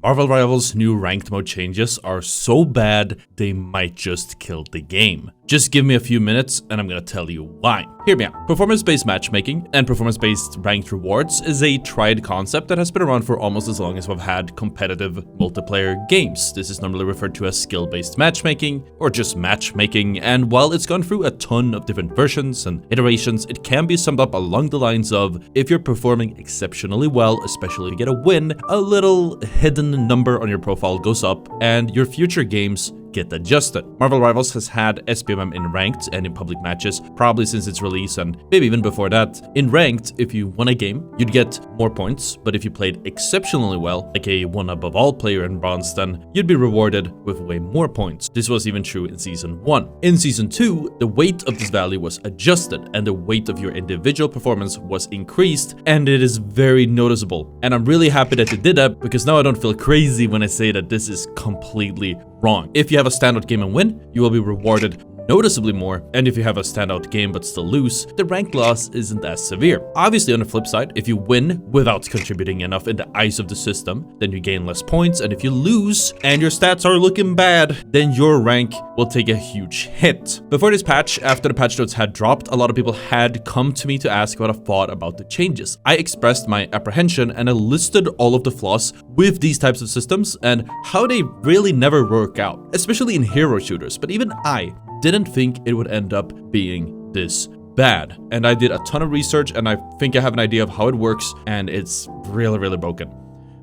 Marvel Rivals' new ranked mode changes are so bad, they might just kill the game. Just give me a few minutes and I'm gonna tell you why. Hear me out. Performance-based matchmaking and performance-based ranked rewards is a tried concept that has been around for almost as long as we've had competitive multiplayer games. This is normally referred to as skill-based matchmaking or just matchmaking, and while it's gone through a ton of different versions and iterations, it can be summed up along the lines of, if you're performing exceptionally well, especially if you get a win, a little hidden number on your profile goes up and your future games get adjusted. Marvel Rivals has had SBMM in ranked and in public matches probably since its release, and maybe even before that. In ranked, if you won a game, you'd get more points, but if you played exceptionally well, like a one above all player in bronze, then you'd be rewarded with way more points. This was even true in Season 1. In Season 2, the weight of this value was adjusted and the weight of your individual performance was increased, and it is very noticeable. And I'm really happy that they did that, because now I don't feel crazy when I say that this is completely wrong. If you have a standout game and win, you will be rewarded noticeably more, and if you have a standout game but still lose, the rank loss isn't as severe. Obviously, on the flip side, if you win without contributing enough in the eyes of the system, then you gain less points, and if you lose and your stats are looking bad, then your rank will take a huge hit. Before this patch, after the patch notes had dropped, a lot of people had come to me to ask what I thought about the changes. I expressed my apprehension and I listed all of the flaws with these types of systems and how they really never work out, especially in hero shooters, but even I didn't think it would end up being this bad. And I did a ton of research and I think I have an idea of how it works, and it's really broken.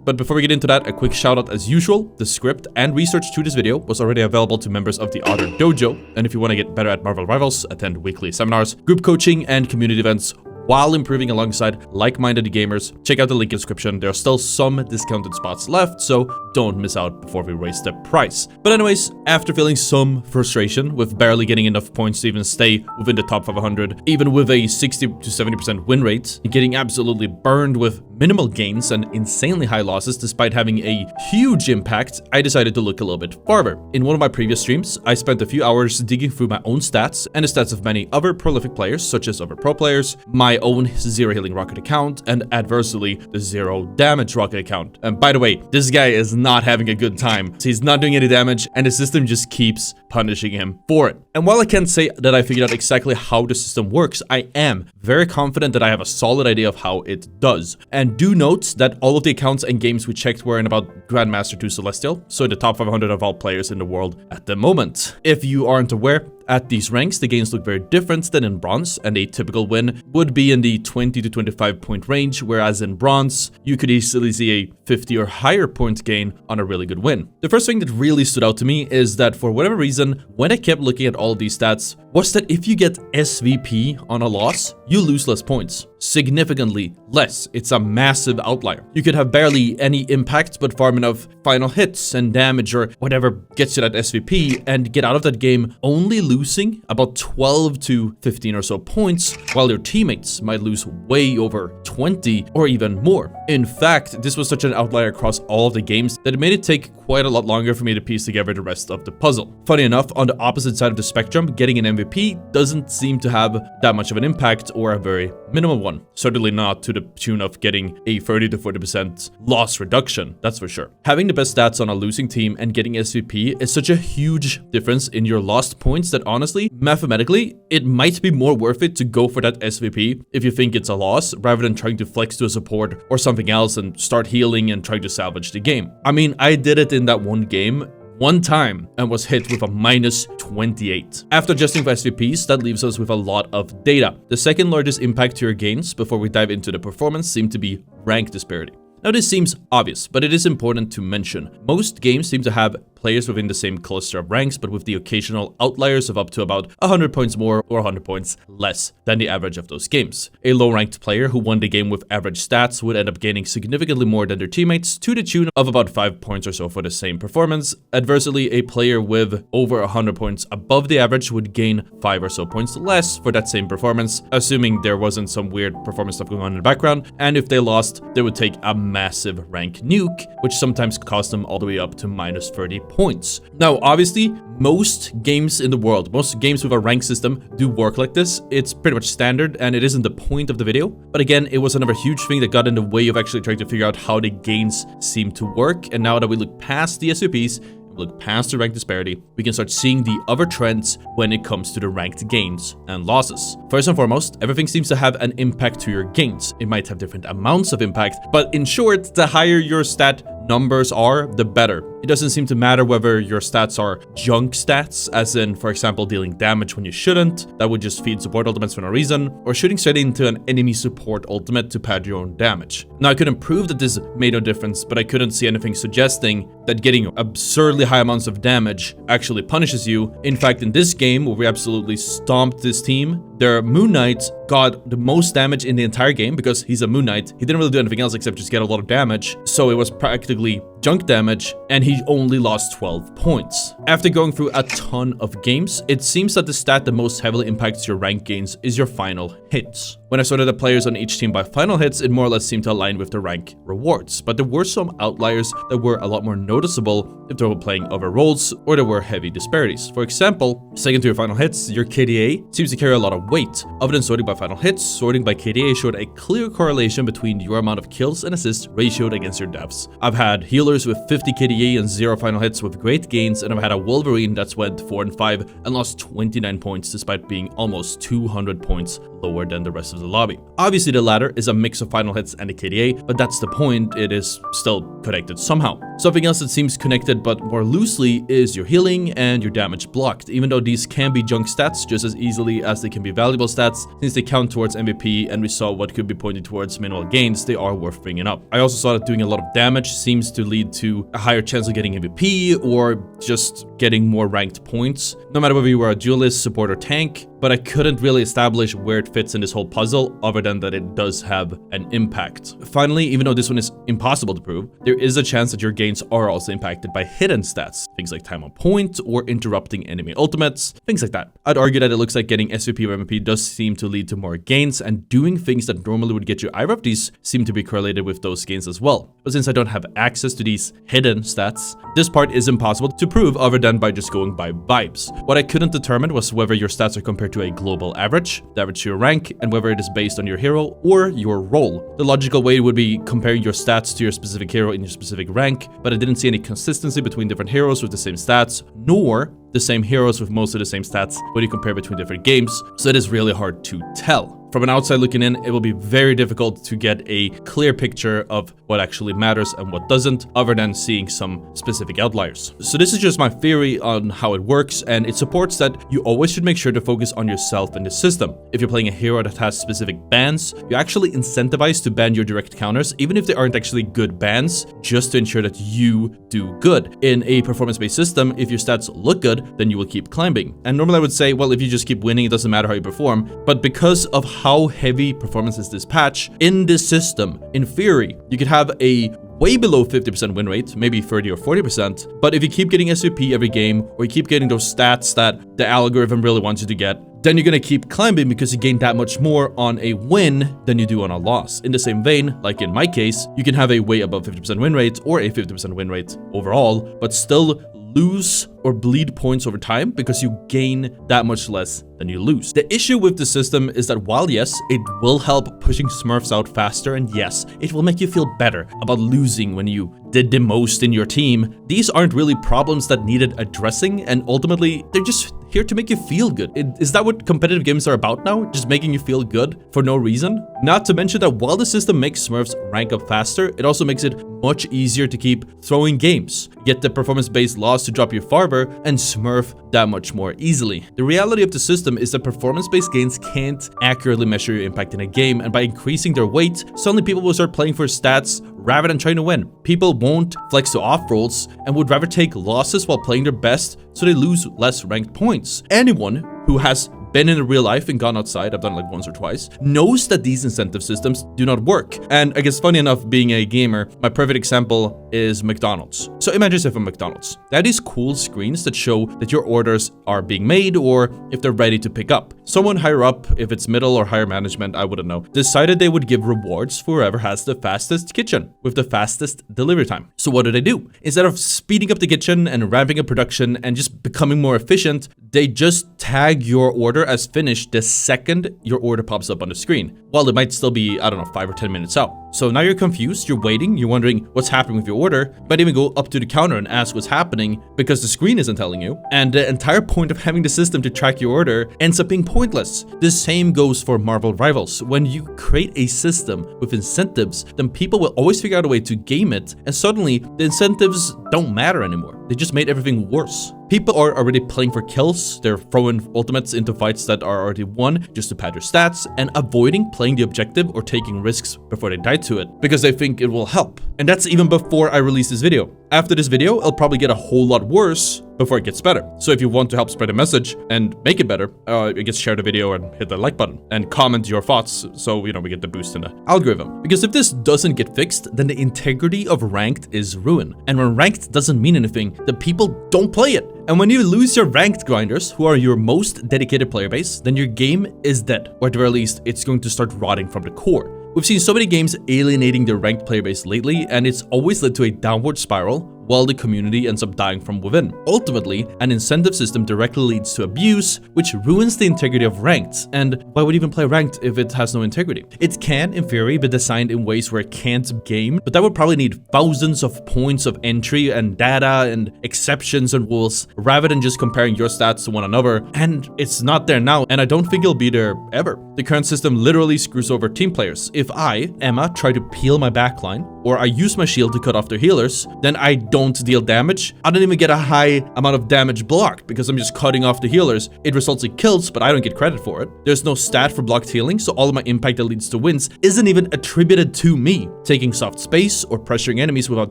But before we get into that, a quick shout out as usual. The script and research to this video was already available to members of the ottr Dojo, and if you want to get better at Marvel Rivals, attend weekly seminars, group coaching, and community events while improving alongside like-minded gamers, check out the link in the description. There are still some discounted spots left, so don't miss out before we raise the price. But anyways, after feeling some frustration with barely getting enough points to even stay within the top 500, even with a 60 to 70% win rate, getting absolutely burned with minimal gains and insanely high losses despite having a huge impact, I decided to look a little bit farther. In one of my previous streams, I spent a few hours digging through my own stats and the stats of many other prolific players, such as other pro players, my own zero healing rocket account, and adversely the zero damage rocket account. And by the way, this guy is not having a good time. He's not doing any damage and the system just keeps punishing him for it. And while I can't say that I figured out exactly how the system works, I am very confident that I have a solid idea of how it does. And do note that all of the accounts and games we checked were in about Grandmaster to Celestial, so in the top 500 of all players in the world at the moment. If you aren't aware, at these ranks, the gains look very different than in bronze, and a typical win would be in the 20 to 25 point range, whereas in bronze, you could easily see a 50 or higher point gain on a really good win. The first thing that really stood out to me is that for whatever reason, when I kept looking at all of these stats, was that if you get SVP on a loss, you lose less points. Significantly less. It's a massive outlier. You could have barely any impact but farm enough final hits and damage or whatever gets you that SVP and get out of that game only losing about 12 to 15 or so points, while your teammates might lose way over 20 or even more. In fact, this was such an outlier across all of the games that it made it take quite a lot longer for me to piece together the rest of the puzzle. Funny enough, on the opposite side of the spectrum, getting an MVP doesn't seem to have that much of an impact, or a very minimal one. Certainly not to the tune of getting a 30 to 40% loss reduction, that's for sure. Having the best stats on a losing team and getting SVP is such a huge difference in your lost points that honestly, mathematically, it might be more worth it to go for that SVP if you think it's a loss, rather than trying to flex to a support or something else and start healing and trying to salvage the game. I mean, I did it in that one game one time and was hit with a minus 28. After adjusting for SVPs, that leaves us with a lot of data. The second largest impact to your gains before we dive into the performance seemed to be rank disparity. Now this seems obvious, but it is important to mention. Most games seem to have players within the same cluster of ranks, but with the occasional outliers of up to about 100 points more or 100 points less than the average of those games. A low-ranked player who won the game with average stats would end up gaining significantly more than their teammates, to the tune of about 5 points or so for the same performance. Adversely, a player with over 100 points above the average would gain 5 or so points less for that same performance, assuming there wasn't some weird performance stuff going on in the background, and if they lost, they would take a massive rank nuke, which sometimes cost them all the way up to minus 30 points. Now, obviously, most games in the world, most games with a rank system do work like this. It's pretty much standard, and it isn't the point of the video. But again, it was another huge thing that got in the way of actually trying to figure out how the gains seem to work. And now that we look past the SVPs, look past the rank disparity, we can start seeing the other trends when it comes to the ranked gains and losses. First and foremost, everything seems to have an impact to your gains. It might have different amounts of impact, but in short, the higher your stat numbers are, the better. It doesn't seem to matter whether your stats are junk stats, as in, for example, dealing damage when you shouldn't, that would just feed support ultimates for no reason, or shooting straight into an enemy support ultimate to pad your own damage. Now, I couldn't prove that this made no difference, but I couldn't see anything suggesting that getting absurdly high amounts of damage actually punishes you. In fact, in this game, where we absolutely stomped this team, their Moon Knight got the most damage in the entire game because he's a Moon Knight. He didn't really do anything else except just get a lot of damage, so it was practically junk damage, and he only lost 12 points. After going through a ton of games, it seems that the stat that most heavily impacts your rank gains is your final hits. When I sorted the players on each team by final hits, it more or less seemed to align with the rank rewards, but there were some outliers that were a lot more noticeable if they were playing other roles or there were heavy disparities. For example, second to your final hits, your KDA seems to carry a lot of weight. Other than sorting by final hits, sorting by KDA showed a clear correlation between your amount of kills and assists ratioed against your deaths. I've had healers with 50 KDA and 0 final hits with great gains, and I've had a Wolverine that's went 4 and 5 and lost 29 points despite being almost 200 points lower than the rest of the lobby. Obviously, the latter is a mix of final hits and a KDA, but that's the point. It is still connected somehow. Something else that seems connected but more loosely is your healing and your damage blocked, even though these can be junk stats just as easily as they can be valuable stats. Since they count towards MVP and we saw what could be pointed towards minimal gains, they are worth bringing up. I also saw that doing a lot of damage seems to lead to a higher chance of getting MVP or just getting more ranked points, no matter whether you were a duelist, support, or tank. But I couldn't really establish where it fits in this whole puzzle other than that it does have an impact. Finally, even though this one is impossible to prove, there is a chance that your gains are also impacted by hidden stats, things like time on point or interrupting enemy ultimates, things like that. I'd argue that it looks like getting SVP or MVP does seem to lead to more gains, and doing things that normally would get you either of these seem to be correlated with those gains as well. But since I don't have access to these hidden stats, this part is impossible to prove other than by just going by vibes. What I couldn't determine was whether your stats are compared to a global average, the average to your rank, and whether it is based on your hero or your role. The logical way would be comparing your stats to your specific hero in your specific rank, but I didn't see any consistency between different heroes with the same stats, nor the same heroes with most of the same stats when you compare between different games, so it is really hard to tell. From an outside looking in, it will be very difficult to get a clear picture of what actually matters and what doesn't, other than seeing some specific outliers. So this is just my theory on how it works, and it supports that you always should make sure to focus on yourself and the system. If you're playing a hero that has specific bans, you're actually incentivized to ban your direct counters, even if they aren't actually good bans, just to ensure that you do good. In a performance-based system, if your stats look good, then you will keep climbing. And normally I would say, well, if you just keep winning, it doesn't matter how you perform. But because of how heavy performance is this patch, in this system, in theory, you could have a way below 50% win rate, maybe 30 or 40%. But if you keep getting SVP every game, or you keep getting those stats that the algorithm really wants you to get, then you're gonna keep climbing because you gain that much more on a win than you do on a loss. In the same vein, like in my case, you can have a way above 50% win rate or a 50% win rate overall, but still lose or bleed points over time because you gain that much less than you lose. The issue with the system is that while yes, it will help pushing Smurfs out faster, and yes, it will make you feel better about losing when you did the most in your team, these aren't really problems that needed addressing, and ultimately, they're just here to make you feel good. Is that what competitive games are about now? Just making you feel good for no reason? Not to mention that while the system makes Smurfs rank up faster, it also makes it much easier to keep throwing games, get the performance-based loss to drop you farther, and Smurf that much more easily. The reality of the system is that performance-based gains can't accurately measure your impact in a game, and by increasing their weight, suddenly people will start playing for stats rather than trying to win. People won't flex to off rolls and would rather take losses while playing their best so they lose less ranked points. Anyone who has been in real life and gone outside, I've done it like once or twice, knows that these incentive systems do not work. And I guess funny enough, being a gamer, my perfect example is McDonald's. So imagine yourself a McDonald's. They have these cool screens that show that your orders are being made or if they're ready to pick up. Someone higher up, if it's middle or higher management, I wouldn't know, decided they would give rewards for whoever has the fastest kitchen with the fastest delivery time. So what do? Instead of speeding up the kitchen and ramping up production and just becoming more efficient, they just tag your order as finished the second your order pops up on the screen. Well, it might still be, I don't know, 5 or 10 minutes out. So now you're confused, you're waiting, you're wondering what's happening with your order. You might even go up to the counter and ask what's happening because the screen isn't telling you. And the entire point of having the system to track your order ends up being pointless. The same goes for Marvel Rivals. When you create a system with incentives, then people will always figure out a way to game it, and suddenly the incentives don't matter anymore. They just made everything worse. People are already playing for kills, they're throwing ultimates into fights that are already won just to pad your stats, and avoiding playing the objective or taking risks before they die to it, because they think it will help. And that's even before I release this video. After this video, it'll probably get a whole lot worse before it gets better. So if you want to help spread a message and make it better, I guess share the video and hit the like button and comment your thoughts so, we get the boost in the algorithm. Because if this doesn't get fixed, then the integrity of ranked is ruined. And when ranked doesn't mean anything, then people don't play it. And when you lose your ranked grinders, who are your most dedicated player base, then your game is dead. Or at the very least, it's going to start rotting from the core. We've seen so many games alienating their ranked player base lately, and it's always led to a downward spiral while the community ends up dying from within. Ultimately, an incentive system directly leads to abuse, which ruins the integrity of ranked. And why would you even play ranked if it has no integrity? It can, in theory, be designed in ways where it can't game, but that would probably need thousands of points of entry and data and exceptions and rules, rather than just comparing your stats to one another. And it's not there now, and I don't think it'll be there ever. The current system literally screws over team players. If I, Emma, try to peel my backline, or I use my shield to cut off their healers, then I don't deal damage. I don't even get a high amount of damage blocked because I'm just cutting off the healers. It results in kills, but I don't get credit for it. There's no stat for blocked healing, so all of my impact that leads to wins isn't even attributed to me. Taking soft space or pressuring enemies without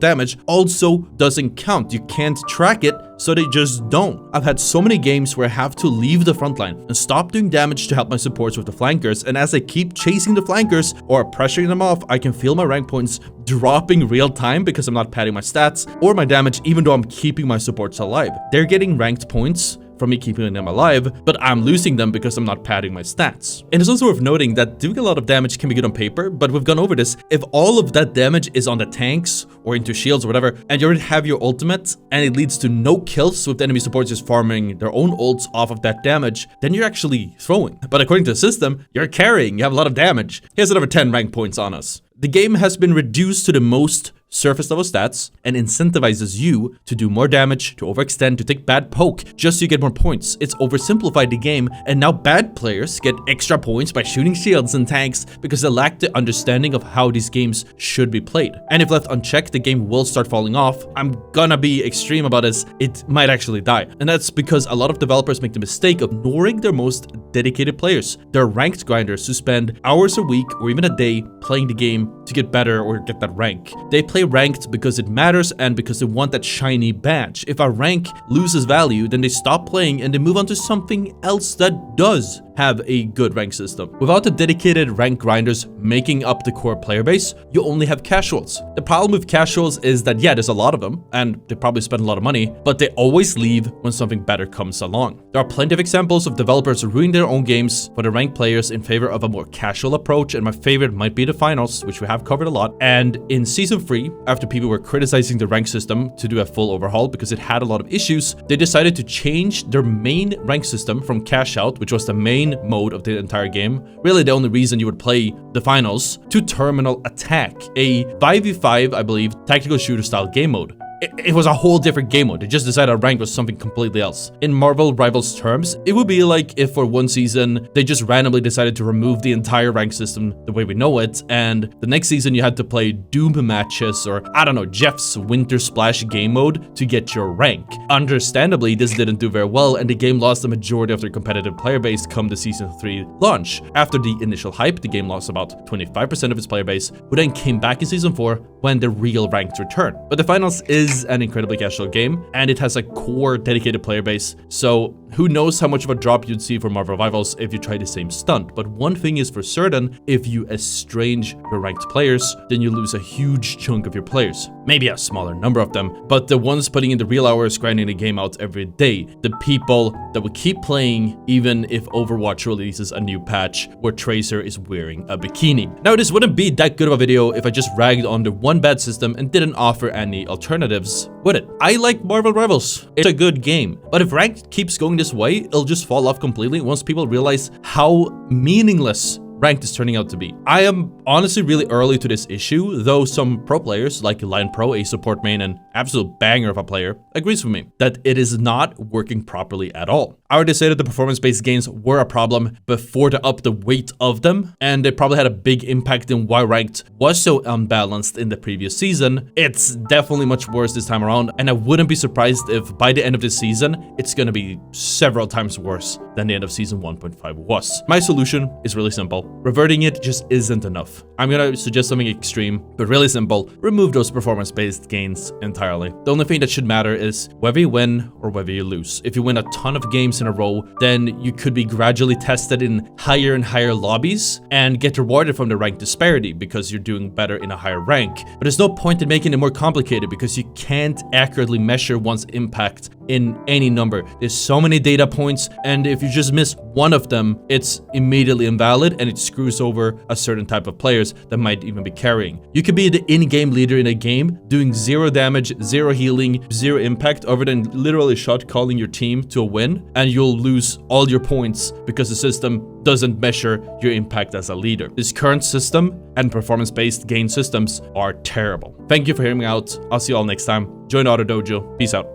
damage also doesn't count. You can't track it, so they just don't. I've had so many games where I have to leave the front line and stop doing damage to help my supports with the flankers, and as I keep chasing the flankers or pressuring them off, I can feel my rank points dropping real time because I'm not padding my stats or my damage, even though I'm keeping my supports alive. They're getting ranked points from me keeping them alive, but I'm losing them because I'm not padding my stats. And it's also worth noting that doing a lot of damage can be good on paper, but we've gone over this. If all of that damage is on the tanks or into shields or whatever, and you already have your ultimate, and it leads to no kills with the enemy supports just farming their own ults off of that damage, then you're actually throwing. But according to the system, you're carrying, you have a lot of damage. Here's another 10 rank points on us. The game has been reduced to the most surface level stats and incentivizes you to do more damage, to overextend, to take bad poke just so you get more points. It's oversimplified the game, and now bad players get extra points by shooting shields and tanks because they lack the understanding of how these games should be played. And if left unchecked, the game will start falling off. I'm gonna be extreme about this. It might actually die. And that's because a lot of developers make the mistake of ignoring their most dedicated players. They're ranked grinders who spend hours a week or even a day playing the game to get better or get that rank. They play ranked because it matters and because they want that shiny badge. If a rank loses value, then they stop playing and they move on to something else that does have a good rank system. Without the dedicated rank grinders making up the core player base, you only have casuals. The problem with casuals is that, yeah, there's a lot of them, and they probably spend a lot of money, but they always leave when something better comes along. There are plenty of examples of developers ruining their own games for the ranked players in favor of a more casual approach, and my favorite might be the finals, which we have covered a lot. And in Season 3, after people were criticizing the rank system to do a full overhaul because it had a lot of issues, they decided to change their main rank system from cash out, which was the main mode of the entire game, really the only reason you would play the finals, to terminal attack, a 5v5, I believe, tactical shooter style game mode. It was a whole different game mode. They just decided rank was something completely else. In Marvel Rivals terms, it would be like if for one season, they just randomly decided to remove the entire rank system the way we know it, and the next season you had to play Doom matches or, I don't know, Jeff's Winter Splash game mode to get your rank. Understandably, this didn't do very well, and the game lost the majority of their competitive player base come the Season 3 launch. After the initial hype, the game lost about 25% of its player base, who then came back in Season 4 when the real ranked returned. But the finals is an incredibly casual game, and it has a core dedicated player base, so who knows how much of a drop you'd see for Marvel Rivals if you try the same stunt. But one thing is for certain, if you estrange your ranked players, then you lose a huge chunk of your players. Maybe a smaller number of them, but the ones putting in the real hours grinding the game out every day, the people that will keep playing even if Overwatch releases a new patch where Tracer is wearing a bikini. Now, this wouldn't be that good of a video if I just ragged on the one bad system and didn't offer any alternatives, would it? I like Marvel Rivals. It's a good game, but if ranked keeps going this way, it'll just fall off completely once people realize how meaningless ranked is turning out to be. I am honestly really early to this issue, though some pro players like Lion Pro, a support main and absolute banger of a player, agrees with me that it is not working properly at all. I already said that the performance-based gains were a problem before they upped the weight of them, and they probably had a big impact in why ranked was so unbalanced in the previous season. It's definitely much worse this time around, and I wouldn't be surprised if by the end of this season, it's gonna be several times worse than the end of season 1.5 was. My solution is really simple. Reverting it just isn't enough. I'm gonna suggest something extreme, but really simple. Remove those performance-based gains entirely. The only thing that should matter is whether you win or whether you lose. If you win a ton of games in a row, then you could be gradually tested in higher and higher lobbies and get rewarded from the rank disparity because you're doing better in a higher rank. But there's no point in making it more complicated because you can't accurately measure one's impact in any number. There's so many data points, and if you just miss one of them, it's immediately invalid and it screws over a certain type of players that might even be carrying. You could be the in-game leader in a game, doing 0 damage, 0 healing, 0 impact, other than literally shot calling your team to a win, and you'll lose all your points because the system doesn't measure your impact as a leader. This current system and performance-based gain systems are terrible. Thank you for hearing me out. I'll see you all next time. Join ottr Dojo. Peace out.